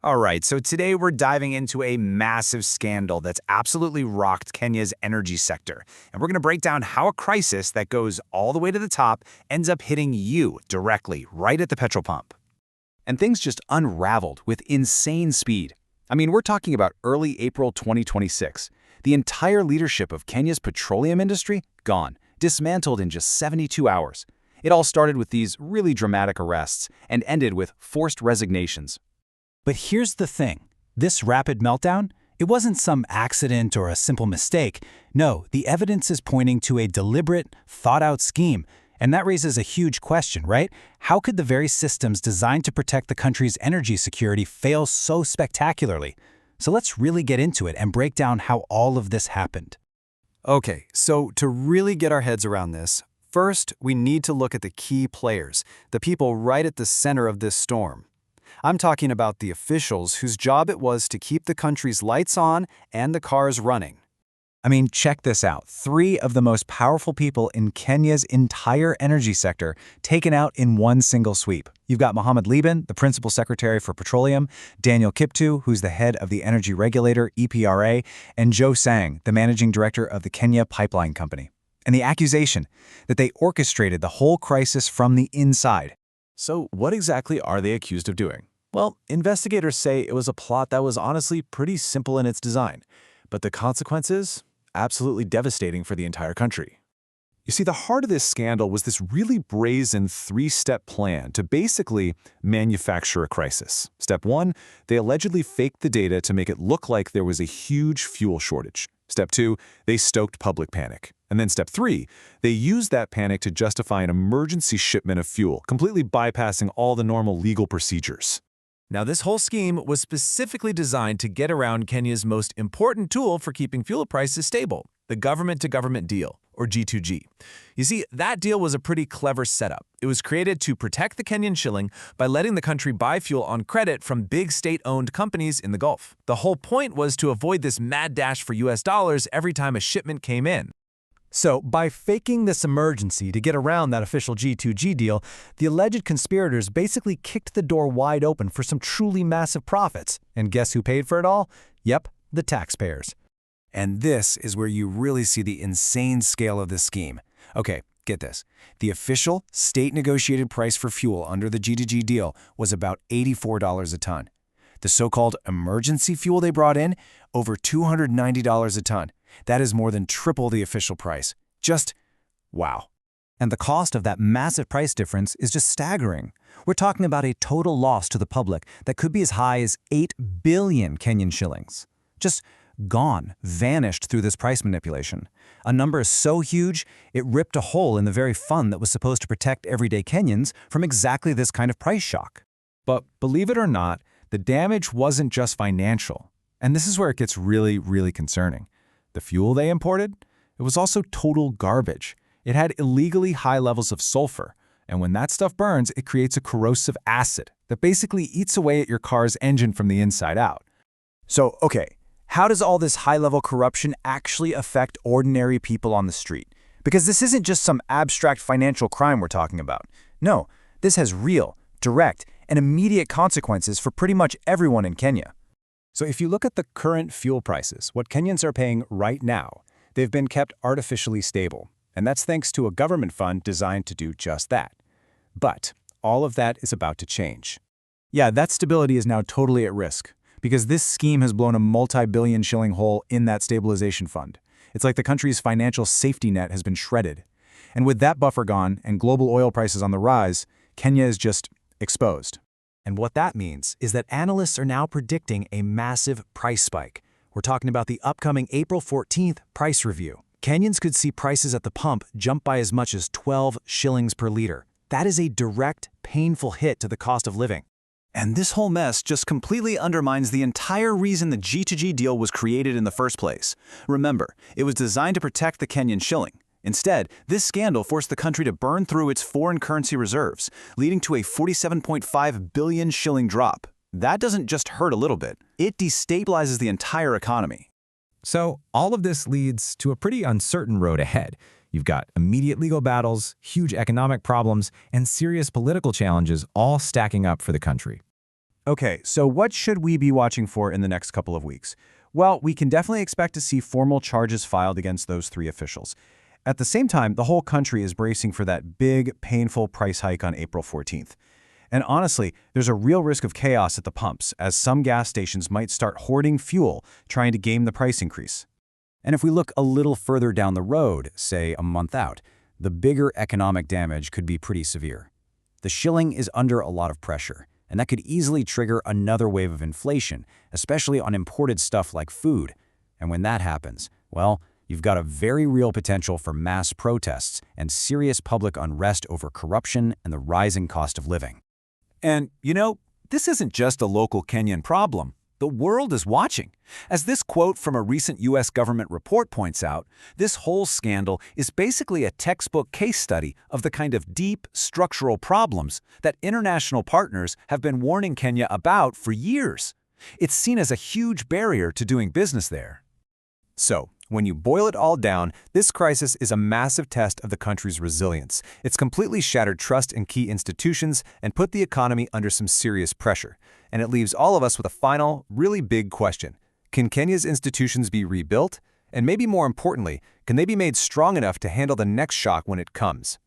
All right, so today we're diving into a massive scandal that's absolutely rocked Kenya's energy sector. And we're going to break down how a crisis that goes all the way to the top ends up hitting you directly, right at the petrol pump. And things just unraveled with insane speed. I mean, we're talking about early April 2026. The entire leadership of Kenya's petroleum industry, gone, dismantled in just 72 hours. It all started with these really dramatic arrests and ended with forced resignations. But here's the thing. This rapid meltdown, it wasn't some accident or a simple mistake. No, the evidence is pointing to a deliberate, thought-out scheme. And that raises a huge question, right? How could the very systems designed to protect the country's energy security fail so spectacularly? So let's really get into it and break down how all of this happened. Okay, so to really get our heads around this, first we need to look at the key players, the people right at the center of this storm. I'm talking about the officials whose job it was to keep the country's lights on and the cars running. I mean, check this out. 3 of the most powerful people in Kenya's entire energy sector taken out in one single sweep. You've got Mohammed Liban, the principal secretary for petroleum, Daniel Kiptoo, who's the head of the energy regulator, EPRA, and Joe Sang, the managing director of the Kenya Pipeline Company. And the accusation that they orchestrated the whole crisis from the inside. So what exactly are they accused of doing? Well, investigators say it was a plot that was honestly pretty simple in its design, but the consequences? Absolutely devastating for the entire country. You see, the heart of this scandal was this really brazen 3-step plan to basically manufacture a crisis. Step 1, they allegedly faked the data to make it look like there was a huge fuel shortage. Step 2, they stoked public panic. And then step 3, they used that panic to justify an emergency shipment of fuel, completely bypassing all the normal legal procedures. Now, this whole scheme was specifically designed to get around Kenya's most important tool for keeping fuel prices stable, the government-to-government deal, or G2G. You see, that deal was a pretty clever setup. It was created to protect the Kenyan shilling by letting the country buy fuel on credit from big state-owned companies in the Gulf. The whole point was to avoid this mad dash for US dollars every time a shipment came in. So, by faking this emergency to get around that official G2G deal, the alleged conspirators basically kicked the door wide open for some truly massive profits. And guess who paid for it all? Yep, the taxpayers. And this is where you really see the insane scale of this scheme. Okay, get this. The official state-negotiated price for fuel under the G2G deal was about $84 a ton. The so-called emergency fuel they brought in, over $290 a ton. That is more than triple the official price. Just wow. And the cost of that massive price difference is just staggering. We're talking about a total loss to the public that could be as high as 8 billion Kenyan shillings. Just gone, vanished through this price manipulation. A number so huge, it ripped a hole in the very fund that was supposed to protect everyday Kenyans from exactly this kind of price shock. But believe it or not, the damage wasn't just financial. And this is where it gets really, really concerning. The fuel they imported? It was also total garbage. It had illegally high levels of sulfur, and when that stuff burns, it creates a corrosive acid that basically eats away at your car's engine from the inside out. So, okay, how does all this high-level corruption actually affect ordinary people on the street? Because this isn't just some abstract financial crime we're talking about. No, this has real, direct, and immediate consequences for pretty much everyone in Kenya. So if you look at the current fuel prices, what Kenyans are paying right now, they've been kept artificially stable. And that's thanks to a government fund designed to do just that. But all of that is about to change. Yeah, that stability is now totally at risk because this scheme has blown a multi-billion shilling hole in that stabilization fund. It's like the country's financial safety net has been shredded. And with that buffer gone and global oil prices on the rise, Kenya is just exposed. And what that means is that analysts are now predicting a massive price spike. We're talking about the upcoming April 14th price review. Kenyans could see prices at the pump jump by as much as 12 shillings per liter. That is a direct, painful hit to the cost of living. And this whole mess just completely undermines the entire reason the G2G deal was created in the first place. Remember, it was designed to protect the Kenyan shilling. Instead, this scandal forced the country to burn through its foreign currency reserves, leading to a 47.5 billion shilling drop. That doesn't just hurt a little bit, it destabilizes the entire economy. So all of this leads to a pretty uncertain road ahead. You've got immediate legal battles, huge economic problems, and serious political challenges all stacking up for the country. Okay, so what should we be watching for in the next couple of weeks? Well, we can definitely expect to see formal charges filed against those three officials. At the same time, the whole country is bracing for that big, painful price hike on April 14th. And honestly, there's a real risk of chaos at the pumps, as some gas stations might start hoarding fuel, trying to game the price increase. And if we look a little further down the road, say a month out, the bigger economic damage could be pretty severe. The shilling is under a lot of pressure, and that could easily trigger another wave of inflation, especially on imported stuff like food. And when that happens, well, you've got a very real potential for mass protests and serious public unrest over corruption and the rising cost of living. And, this isn't just a local Kenyan problem. The world is watching. As this quote from a recent U.S. government report points out, this whole scandal is basically a textbook case study of the kind of deep, structural problems that international partners have been warning Kenya about for years. It's seen as a huge barrier to doing business there. So, when you boil it all down, this crisis is a massive test of the country's resilience. It's completely shattered trust in key institutions and put the economy under some serious pressure. And it leaves all of us with a final, really big question. Can Kenya's institutions be rebuilt? And maybe more importantly, can they be made strong enough to handle the next shock when it comes?